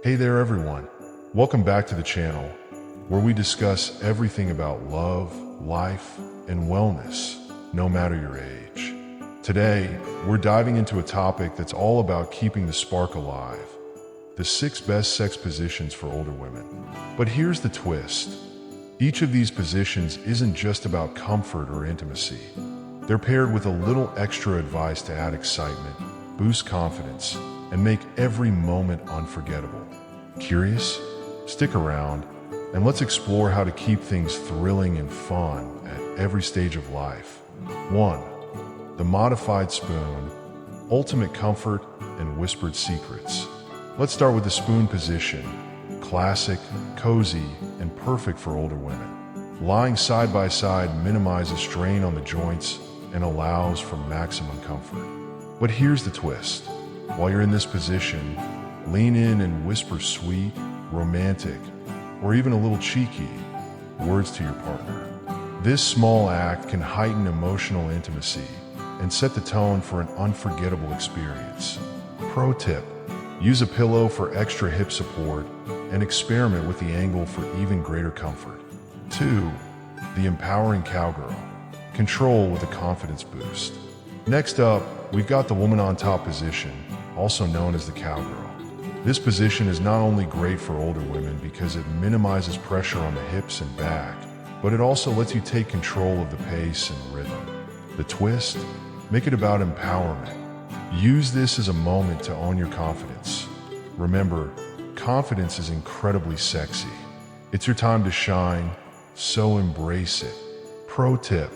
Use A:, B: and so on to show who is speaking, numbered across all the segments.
A: Hey there everyone, welcome back to the channel where we discuss everything about love, life, and wellness, no matter your age. Today, we're diving into a topic that's all about keeping the spark alive, the 6 best sex positions for older women. But here's the twist. Each of these positions isn't just about comfort or intimacy. They're paired with a little extra advice to add excitement, boost confidence, and make every moment unforgettable. Curious? Stick around, and let's explore how to keep things thrilling and fun at every stage of life. 1. The modified spoon, ultimate comfort and whispered secrets. Let's start with the spoon position. Classic, cozy, and perfect for older women. Lying side by side minimizes strain on the joints and allows for maximum comfort. But here's the twist. While you're in this position, lean in and whisper sweet, romantic, or even a little cheeky words to your partner. This small act can heighten emotional intimacy and set the tone for an unforgettable experience. Pro tip: use a pillow for extra hip support and experiment with the angle for even greater comfort. 2. The empowering cowgirl. Control with a confidence boost. Next up, we've got the woman on top position, also known as the cowgirl. This position is not only great for older women because it minimizes pressure on the hips and back, but it also lets you take control of the pace and rhythm. The twist? Make it about empowerment. Use this as a moment to own your confidence. Remember, confidence is incredibly sexy. It's your time to shine, so embrace it. Pro tip: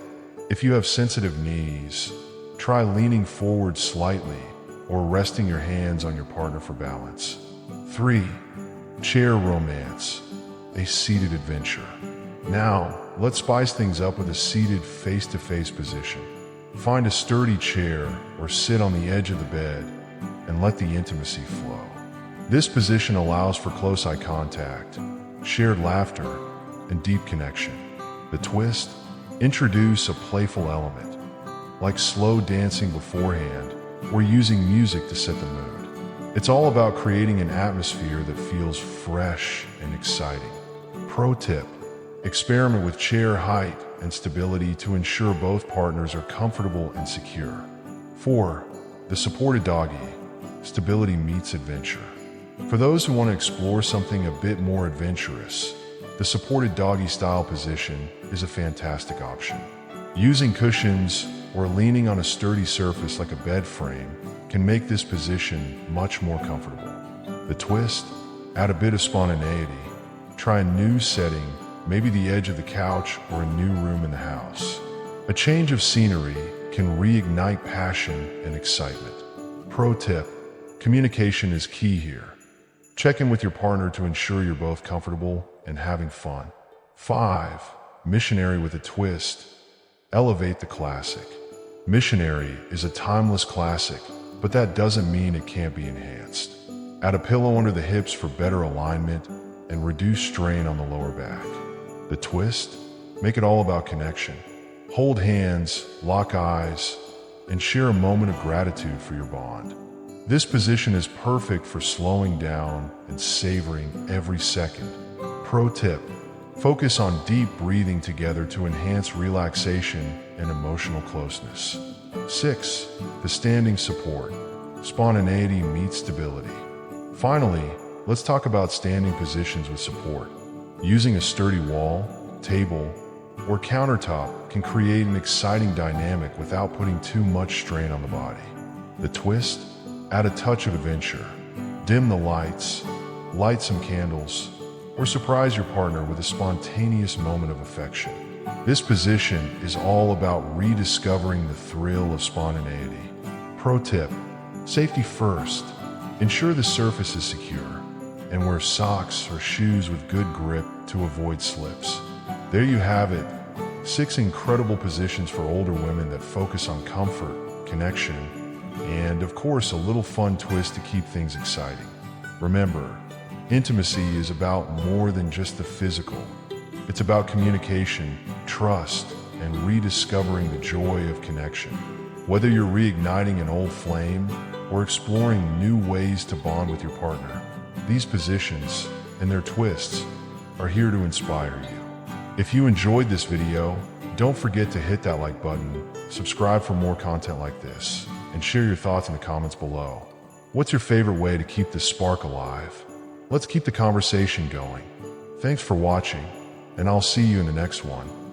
A: if you have sensitive knees, try leaning forward slightly or resting your hands on your partner for balance. 3. Chair romance, a seated adventure. Now, let's spice things up with a seated face-to-face position. Find a sturdy chair or sit on the edge of the bed and let the intimacy flow. This position allows for close eye contact, shared laughter, and deep connection. The twist? Introduce a playful element, like slow dancing beforehand or using music to set the mood. It's all about creating an atmosphere that feels fresh and exciting. Pro tip: experiment with chair height and stability to ensure both partners are comfortable and secure. 4. The supported doggy. Stability meets adventure. For those who want to explore something a bit more adventurous, the supported doggy style position is a fantastic option. Using cushions or leaning on a sturdy surface like a bed frame can make this position much more comfortable. The twist? Add a bit of spontaneity. Try a new setting, maybe the edge of the couch or a new room in the house. A change of scenery can reignite passion and excitement. Pro tip: communication is key here. Check in with your partner to ensure you're both comfortable and having fun. 5. Missionary with a twist. Elevate the classic. Missionary is a timeless classic, but that doesn't mean it can't be enhanced. Add a pillow under the hips for better alignment and reduce strain on the lower back. The twist? Make it all about connection. Hold hands, lock eyes, and share a moment of gratitude for your bond. This position is perfect for slowing down and savoring every second. Pro tip: focus on deep breathing together to enhance relaxation and emotional closeness. 6. The standing support. Spontaneity meets stability. Finally, let's talk about standing positions with support. Using a sturdy wall, table, or countertop can create an exciting dynamic without putting too much strain on the body. The twist? Add a touch of adventure. Dim the lights, light some candles, or surprise your partner with a spontaneous moment of affection. This position is all about rediscovering the thrill of spontaneity. Pro tip: safety first. Ensure the surface is secure, and wear socks or shoes with good grip to avoid slips. There you have it, 6 incredible positions for older women that focus on comfort, connection, and of course a little fun twist to keep things exciting. Remember, intimacy is about more than just the physical. It's about communication, trust, and rediscovering the joy of connection. Whether you're reigniting an old flame or exploring new ways to bond with your partner, these positions and their twists are here to inspire you. If you enjoyed this video, don't forget to hit that like button, subscribe for more content like this, and share your thoughts in the comments below. What's your favorite way to keep this spark alive? Let's keep the conversation going. Thanks for watching, and I'll see you in the next one.